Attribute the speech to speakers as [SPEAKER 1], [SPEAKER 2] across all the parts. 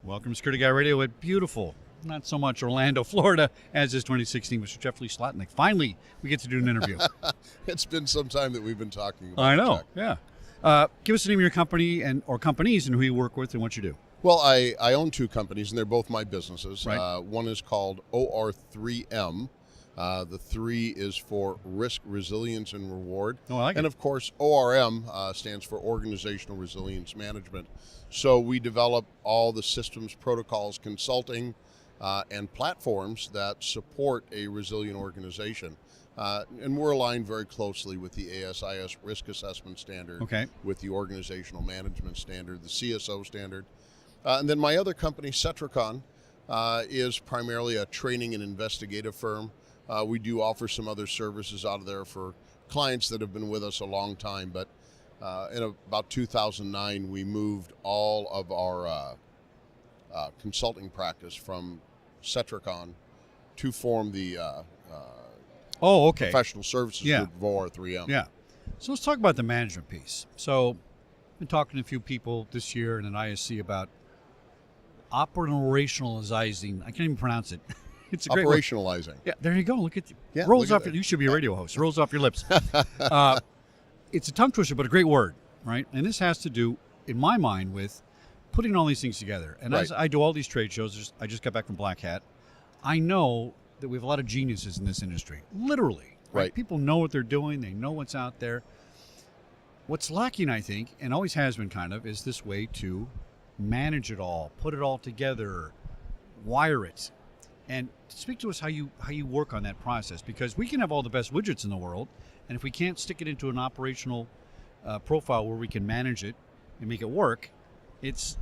[SPEAKER 1] Welcome to Security Guy Radio at beautiful, not so much Orlando, Florida, as is 2016, Mr. Jeffrey Slotnick. Finally, we get to do an interview.
[SPEAKER 2] It's been some time that we've been talking about
[SPEAKER 1] I know,
[SPEAKER 2] tech.
[SPEAKER 1] yeah. Give us the name of your company or companies and who you work with and what you do.
[SPEAKER 2] Well, I own two companies, and they're both my businesses.
[SPEAKER 1] Right.
[SPEAKER 2] One is called OR3M. The 3 is for risk, resilience, and reward.
[SPEAKER 1] Oh, I like
[SPEAKER 2] and
[SPEAKER 1] it.
[SPEAKER 2] of course, ORM stands for Organizational Resilience Management. So we develop all the systems, protocols, consulting, and platforms that support a resilient organization. And we're aligned very closely with the ASIS risk assessment standard,
[SPEAKER 1] Okay.
[SPEAKER 2] with the organizational management standard, the CSO standard. And then my other company, Cetricon, is primarily a training and investigative firm. We do offer some other services out of there for clients that have been with us a long time, but in about 2009, we moved all of our consulting practice from Cetricon to form the
[SPEAKER 1] Okay.
[SPEAKER 2] professional services
[SPEAKER 1] Yeah.
[SPEAKER 2] group of OR3M.
[SPEAKER 1] Yeah. So let's talk about the management piece. So I've been talking to a few people this year in an ISC about operationalizing. I can't even pronounce it. It's a great word.
[SPEAKER 2] Operationalizing.
[SPEAKER 1] Yeah, there you go. Look at you.
[SPEAKER 2] Yeah,
[SPEAKER 1] Rolls
[SPEAKER 2] look at
[SPEAKER 1] off.
[SPEAKER 2] that.
[SPEAKER 1] You should be a radio host. Rolls off your lips. It's a tongue twister, but a great word, right? And this has to do, in my mind, with putting all these things together. And as
[SPEAKER 2] Right.
[SPEAKER 1] I do all these trade shows, I just got back from Black Hat. I know that we have a lot of geniuses in this industry, literally.
[SPEAKER 2] Right.
[SPEAKER 1] People know what they're doing. They know what's out there. What's lacking, I think, and always has been kind of, is this way to manage it all, put it all together, wire it. And speak to us how you work on that process, because we can have all the best widgets in the world, and if we can't stick it into an operational profile where we can manage it and make it work, it's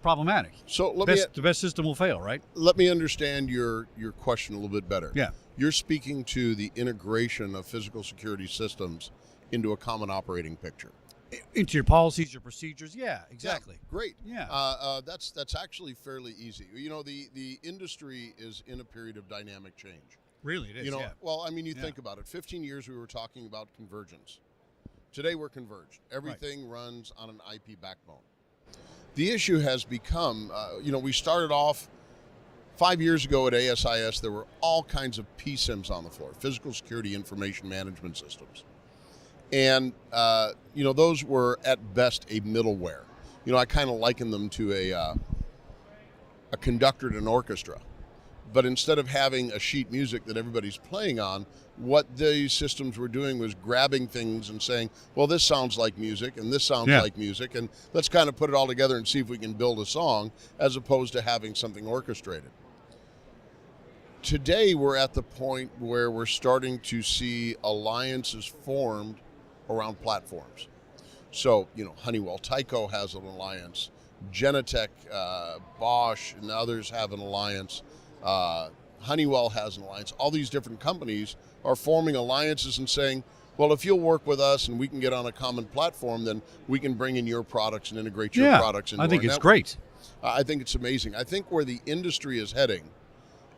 [SPEAKER 1] problematic.
[SPEAKER 2] So
[SPEAKER 1] The best system will fail, right?
[SPEAKER 2] let me understand your question a little bit better.
[SPEAKER 1] Yeah.
[SPEAKER 2] You're speaking to the integration of physical security systems into a common operating picture.
[SPEAKER 1] Into your policies, your procedures. Yeah, exactly.
[SPEAKER 2] Yeah, great.
[SPEAKER 1] Yeah.
[SPEAKER 2] That's actually fairly easy. You know, the industry is in a period of dynamic change.
[SPEAKER 1] Really, it is.
[SPEAKER 2] You know,
[SPEAKER 1] yeah.
[SPEAKER 2] well, I mean, you
[SPEAKER 1] Yeah.
[SPEAKER 2] think about it. 15 years we were talking about convergence. Today we're converged. Everything runs on an IP backbone. The issue has become, we started off 5 years ago at ASIS. There were all kinds of PSIMs on the floor, physical security information management systems. And, those were at best a middleware. I kind of liken them to a conductor at an orchestra. But instead of having a sheet music that everybody's playing on, what these systems were doing was grabbing things and saying, well, this sounds like music and this sounds
[SPEAKER 1] Yeah.
[SPEAKER 2] like music, and let's kind of put it all together and see if we can build a song, as opposed to having something orchestrated. Today, we're at the point where we're starting to see alliances formed around platforms. So, Honeywell Tyco has an alliance, Genetec, Bosch, and others have an alliance. Honeywell has an alliance. All these different companies are forming alliances and saying, well, if you'll work with us and we can get on a common platform, then we can bring in your products and integrate your products into
[SPEAKER 1] I think
[SPEAKER 2] our
[SPEAKER 1] it's
[SPEAKER 2] network.
[SPEAKER 1] great.
[SPEAKER 2] I think it's amazing. I think where the industry is heading,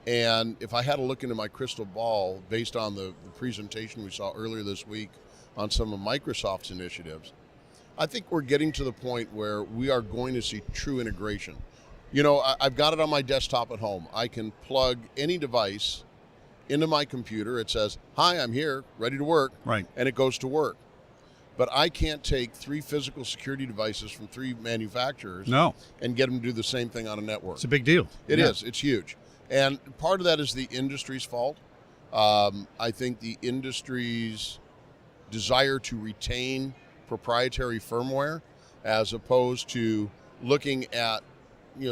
[SPEAKER 2] and if I had to look into my crystal ball based on the presentation we saw earlier this week on some of Microsoft's initiatives, I think we're getting to the point where we are going to see true integration. I've got it on my desktop at home. I can plug any device into my computer. It says, hi, I'm here, ready to work.
[SPEAKER 1] Right.
[SPEAKER 2] And it goes to work. But I can't take 3 physical security devices from 3 manufacturers
[SPEAKER 1] No,
[SPEAKER 2] and get them to do the same thing on a network.
[SPEAKER 1] it's a big deal.
[SPEAKER 2] It
[SPEAKER 1] Yeah.
[SPEAKER 2] is. It's huge. And part of that is the industry's fault. I think the industry's desire to retain proprietary firmware, as opposed to looking at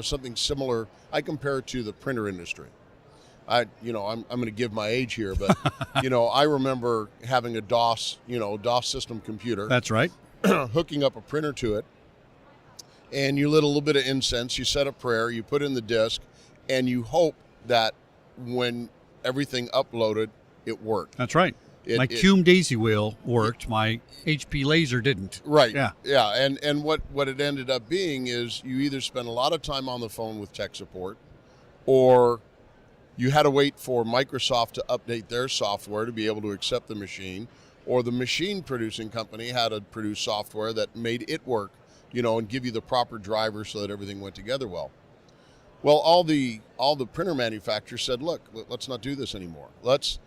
[SPEAKER 2] something similar. I compare it to the printer industry. I'm going to give my age here, but I remember having a DOS system computer.
[SPEAKER 1] That's right.
[SPEAKER 2] Hooking up a printer to it, and you lit a little bit of incense, you said a prayer, you put in the disk, and you hope that when everything uploaded, it worked.
[SPEAKER 1] That's right. My Cume Daisy wheel worked. My HP laser didn't.
[SPEAKER 2] Right.
[SPEAKER 1] Yeah.
[SPEAKER 2] Yeah. And what it ended up being is you either spent a lot of time on the phone with tech support, or you had to wait for Microsoft to update their software to be able to accept the machine, or the machine producing company had to produce software that made it work, and give you the proper driver so that everything went together well. Well, all the printer manufacturers said, look, let's not do this anymore. Let's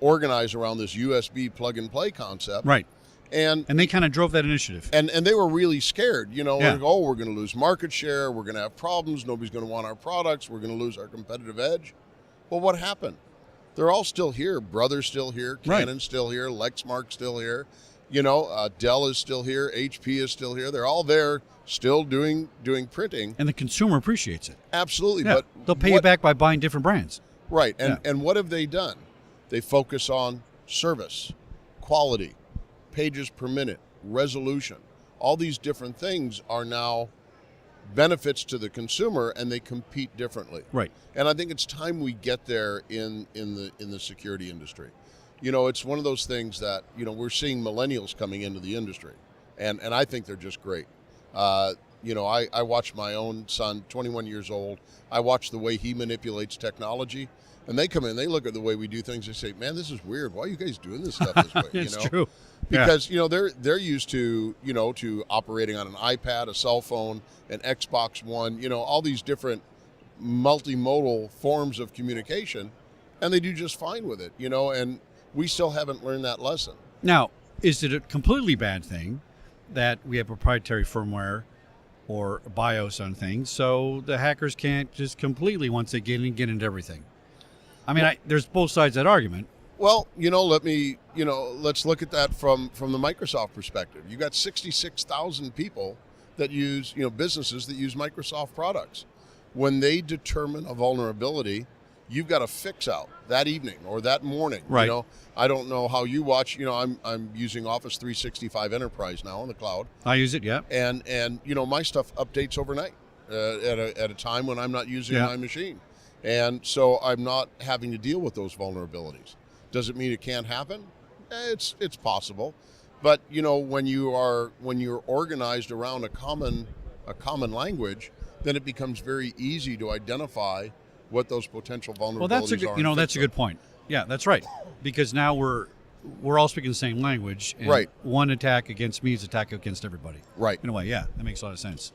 [SPEAKER 2] organize around this USB plug and play concept.
[SPEAKER 1] Right.
[SPEAKER 2] And
[SPEAKER 1] they kind of drove that initiative.
[SPEAKER 2] And they were really scared,
[SPEAKER 1] Yeah.
[SPEAKER 2] like, oh, we're going to lose market share, we're going to have problems, nobody's going to want our products, we're going to lose our competitive edge. Well, what happened? They're all still here. Brother's still here,
[SPEAKER 1] Right.
[SPEAKER 2] Canon's still here, Lexmark's still here, Dell is still here, HP is still here. They're all there, still doing printing.
[SPEAKER 1] And the consumer appreciates it.
[SPEAKER 2] Absolutely,
[SPEAKER 1] Yeah.
[SPEAKER 2] but
[SPEAKER 1] They'll pay you back by buying different brands.
[SPEAKER 2] Right,
[SPEAKER 1] Yeah.
[SPEAKER 2] and what have they done? They focus on service, quality, pages per minute, resolution. All these different things are now benefits to the consumer, and they compete differently.
[SPEAKER 1] Right.
[SPEAKER 2] And I think it's time we get there in the security industry. It's one of those things that we're seeing millennials coming into the industry, and I think they're just great. I watch my own son, 21 years old. I watch the way he manipulates technology, and they come in, they look at the way we do things, they say, "Man, this is weird. Why are you guys doing this stuff this way?"
[SPEAKER 1] It's true.
[SPEAKER 2] Because they're used to to operating on an iPad, a cell phone, an Xbox One, all these different multimodal forms of communication, and they do just fine with it, and we still haven't learned that lesson.
[SPEAKER 1] Now, is it a completely bad thing that we have proprietary firmware or BIOS on things, so the hackers can't just completely, once they get into everything? I mean, there's both sides of that argument.
[SPEAKER 2] Well, let's look at that from the Microsoft perspective. You got 66,000 people that use, businesses that use Microsoft products. When they determine a vulnerability, you've got a fix out that evening or that morning.
[SPEAKER 1] Right.
[SPEAKER 2] I don't know how you watch. I'm using Office 365 Enterprise now on the cloud.
[SPEAKER 1] I use it, yeah.
[SPEAKER 2] And my stuff updates overnight at a time when I'm not using my machine, and so I'm not having to deal with those vulnerabilities. Does it mean it can't happen? It's possible, but when you're organized around a common language, then it becomes very easy to identify what those potential vulnerabilities
[SPEAKER 1] Well, that's a good,
[SPEAKER 2] are.
[SPEAKER 1] that's a good point. Yeah, that's right. Because now we're all speaking the same language, and
[SPEAKER 2] Right.
[SPEAKER 1] one attack against me is attack against everybody.
[SPEAKER 2] Right.
[SPEAKER 1] In a way, yeah, that makes a lot of sense.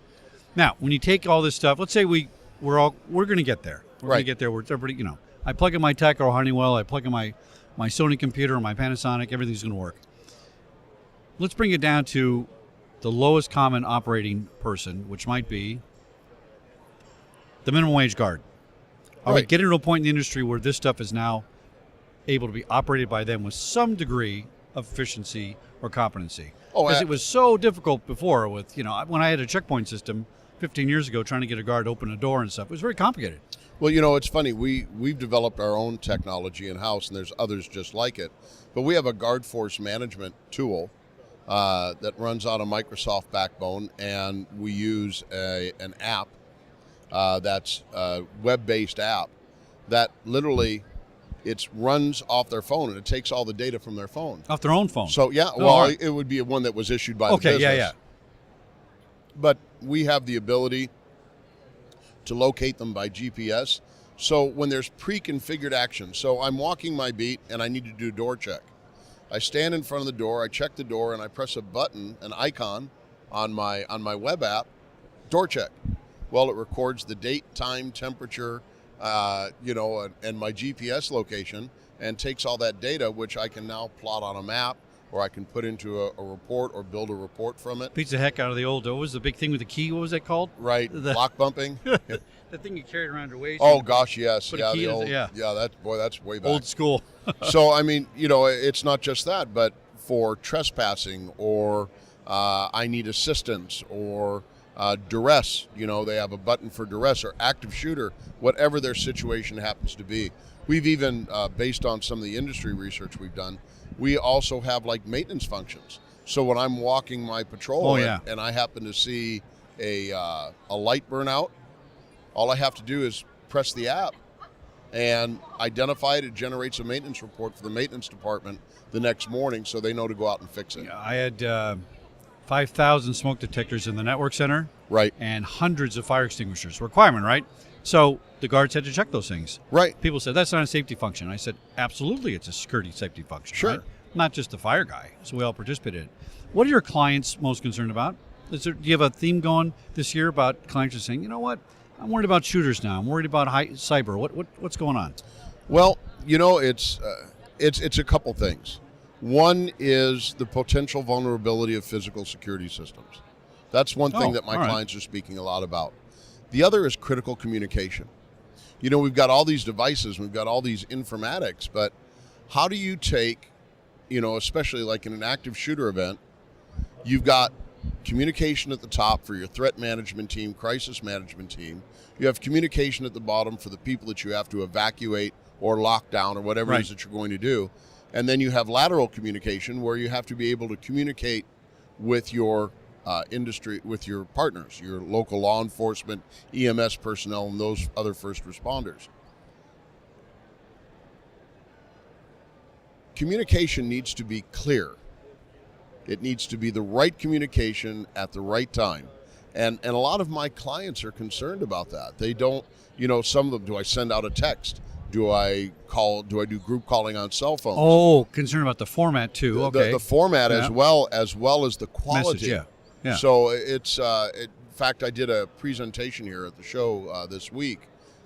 [SPEAKER 1] Now, when you take all this stuff, let's say we're going to get there. We're going to
[SPEAKER 2] Right.
[SPEAKER 1] get there. Where it's everybody, I plug in my Tech or Honeywell, I plug in my Sony computer or my Panasonic, everything's going to work. Let's bring it down to the lowest common operating person, which might be the minimum wage guard. Are we
[SPEAKER 2] Right.
[SPEAKER 1] getting to a point in the industry where this stuff is now able to be operated by them with some degree of efficiency or competency?
[SPEAKER 2] Oh,
[SPEAKER 1] Because it was so difficult before with, when I had a checkpoint system 15 years ago trying to get a guard to open a door and stuff, it was very complicated.
[SPEAKER 2] Well, it's funny. We've developed our own technology in-house, and there's others just like it. But we have a guard force management tool that runs on a Microsoft backbone, and we use an app that's a web-based app that literally it runs off their phone, and it takes all the data from their phone.
[SPEAKER 1] Off their own phone.
[SPEAKER 2] So, yeah,
[SPEAKER 1] Oh,
[SPEAKER 2] well,
[SPEAKER 1] all right.
[SPEAKER 2] it would be one that was issued by the
[SPEAKER 1] Okay,
[SPEAKER 2] business.
[SPEAKER 1] yeah.
[SPEAKER 2] But we have the ability to locate them by GPS. So when there's pre-configured action, so I'm walking my beat and I need to do a door check. I stand in front of the door, I check the door, and I press a button, an icon on my web app, door check. Well, it records the date, time, temperature, and my GPS location, and takes all that data, which I can now plot on a map, or I can put into a report or build a report from it.
[SPEAKER 1] Beats the heck out of the old, what was the big thing with the key? What was that called?
[SPEAKER 2] Right,
[SPEAKER 1] The-
[SPEAKER 2] block bumping.
[SPEAKER 1] The thing you carried around your waist.
[SPEAKER 2] Oh gosh, yes,
[SPEAKER 1] Put a
[SPEAKER 2] yeah,
[SPEAKER 1] key
[SPEAKER 2] the
[SPEAKER 1] in
[SPEAKER 2] old,
[SPEAKER 1] it, yeah.
[SPEAKER 2] That's way back.
[SPEAKER 1] Old school.
[SPEAKER 2] So I mean, it's not just that, but for trespassing or I need assistance or duress. They have a button for duress or active shooter, whatever their situation happens to be. We've even, based on some of the industry research we've done, we also have like maintenance functions. So when I'm walking my patrol and I happen to see a light burn out, all I have to do is press the app and identify it. It generates a maintenance report for the maintenance department the next morning, so they know to go out and fix it.
[SPEAKER 1] I had 5,000 smoke detectors in the network center.
[SPEAKER 2] Right.
[SPEAKER 1] And hundreds of fire extinguishers. Requirement, right? So the guards had to check those things.
[SPEAKER 2] Right.
[SPEAKER 1] People said, that's not a safety function. I said, absolutely, it's a security safety function.
[SPEAKER 2] Sure.
[SPEAKER 1] Right? Not just the fire guy. So we all participated in it. What are your clients most concerned about? Do you have a theme going this year about clients just saying, you know what? I'm worried about shooters now. I'm worried about cyber. What's going on?
[SPEAKER 2] Well, it's a couple things. One is the potential vulnerability of physical security systems. That's one thing that my clients are speaking a lot about. The other is critical communication. We've got all these devices, we've got all these informatics, but how do you take, especially like in an active shooter event, you've got communication at the top for your threat management team, crisis management team. You have communication at the bottom for the people that you have to evacuate or lock down or whatever it is that you're going to do. And then you have lateral communication where you have to be able to communicate with your industry, with your partners, your local law enforcement, EMS personnel, and those other first responders. Communication needs to be clear. It needs to be the right communication at the right time. And a lot of my clients are concerned about that. They don't, some of them, do I send out a text? Do I do group calling on cell phones?
[SPEAKER 1] Oh, concerned about the format too. Okay.
[SPEAKER 2] The format as well as the quality.
[SPEAKER 1] Message, yeah.
[SPEAKER 2] So it's, in fact, I did a presentation here at the show this week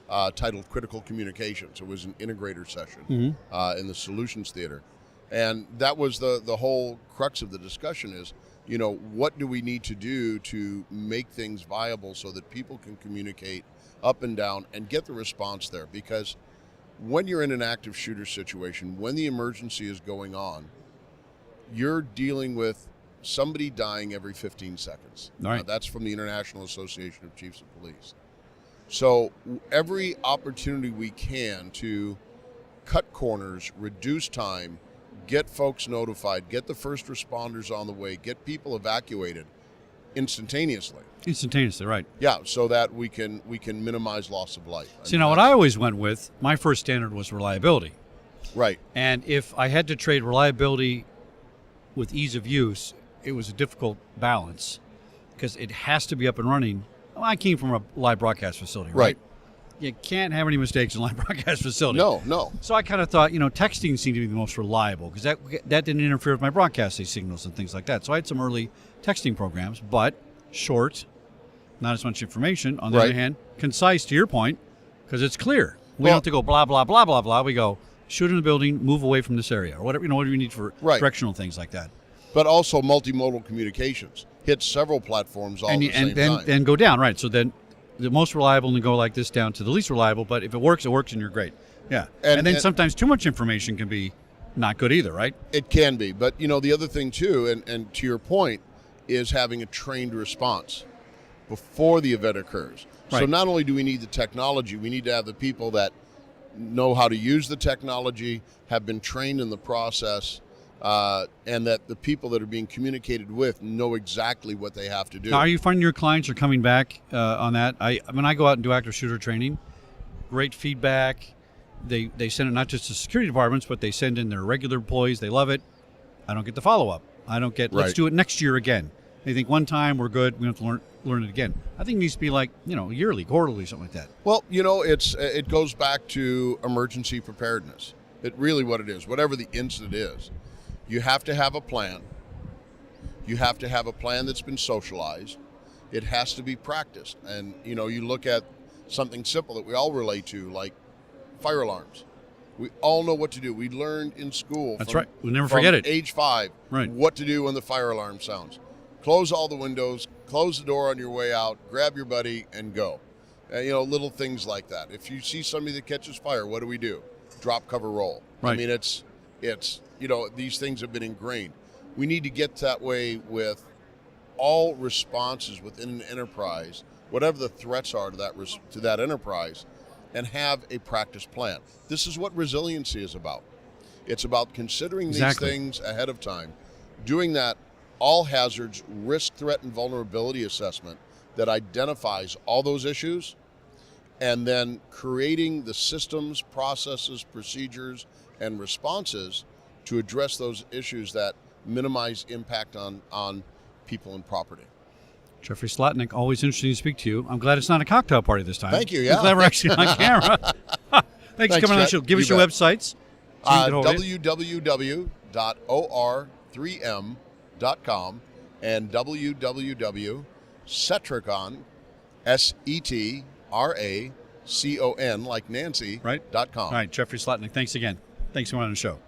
[SPEAKER 2] titled Critical Communications. It was an integrator session in the Solutions Theater. And that was the whole crux of the discussion is, what do we need to do to make things viable so that people can communicate up and down and get the response there? Because when you're in an active shooter situation, when the emergency is going on, you're dealing with somebody dying every 15 seconds.
[SPEAKER 1] Right.
[SPEAKER 2] That's from the International Association of Chiefs of Police. So every opportunity we can to cut corners, reduce time, get folks notified, get the first responders on the way, get people evacuated instantaneously.
[SPEAKER 1] Instantaneously, right.
[SPEAKER 2] Yeah, so that we can minimize loss of life.
[SPEAKER 1] See, now what I always went with, my first standard was reliability.
[SPEAKER 2] Right.
[SPEAKER 1] And if I had to trade reliability with ease of use, it was a difficult balance because it has to be up and running. Well, I came from a live broadcast facility, right? You can't have any mistakes in a live broadcast facility.
[SPEAKER 2] No.
[SPEAKER 1] So I kind of thought, texting seemed to be the most reliable because that didn't interfere with my broadcasting signals and things like that. So I had some early texting programs, but short, not as much information. On the other hand, concise to your point, because it's clear. We don't have to go blah, blah, blah, blah, blah. We go shoot in the building, move away from this area, or whatever, whatever you need for directional things like that.
[SPEAKER 2] But also multimodal communications. Hit several platforms all at the same time.
[SPEAKER 1] And go down, right. So then the most reliable and go like this down to the least reliable, but if it works and you're great. Yeah. And then sometimes too much information can be not good either, right?
[SPEAKER 2] It can be. But, the other thing too, and to your point, is having a trained response before the event occurs. Right. So not only do we need the technology, we need to have the people that know how to use the technology, have been trained in the process, and that the people that are being communicated with know exactly what they have to do.
[SPEAKER 1] Now, are you finding your clients are coming back on that? When I go out and do active shooter training, great feedback. They send it not just to security departments, but they send in their regular employees. They love it. I don't get the follow-up. I don't get, let's do it next year again. They think one time we're good, we don't have to learn it again. I think it needs to be like, yearly, quarterly, something like that.
[SPEAKER 2] Well, it goes back to emergency preparedness. It really what it is, whatever the incident is. You have to have a plan. You have to have a plan that's been socialized. It has to be practiced. And, you look at something simple that we all relate to, like fire alarms. We all know what to do. We learned in school.
[SPEAKER 1] That's right. We'll never forget it.
[SPEAKER 2] Age 5, what to do when the fire alarm sounds. Close all the windows, close the door on your way out, grab your buddy, and go. Little things like that. If you see somebody that catches fire, what do we do? Drop, cover, roll.
[SPEAKER 1] Right.
[SPEAKER 2] I mean, it's these things have been ingrained. We need to get that way with all responses within an enterprise, whatever the threats are to that enterprise, and have a practice plan. This is what resiliency is about. It's about considering these things ahead of time, doing that all hazards, risk, threat, and vulnerability assessment that identifies all those issues, and then creating the systems, processes, procedures, and responses to address those issues that minimize impact on people and property.
[SPEAKER 1] Jeffrey Slotnick, always interesting to speak to you. I'm glad it's not a cocktail party this time.
[SPEAKER 2] Thank you, yeah.
[SPEAKER 1] I'm glad we're actually on camera. Thanks for coming on the show. Give us your websites.
[SPEAKER 2] www.or3m.com and www.setricon, RACON like Nancy
[SPEAKER 1] Right.
[SPEAKER 2] .com.
[SPEAKER 1] All right, Jeffrey Slotnick, thanks again. Thanks for coming on the show.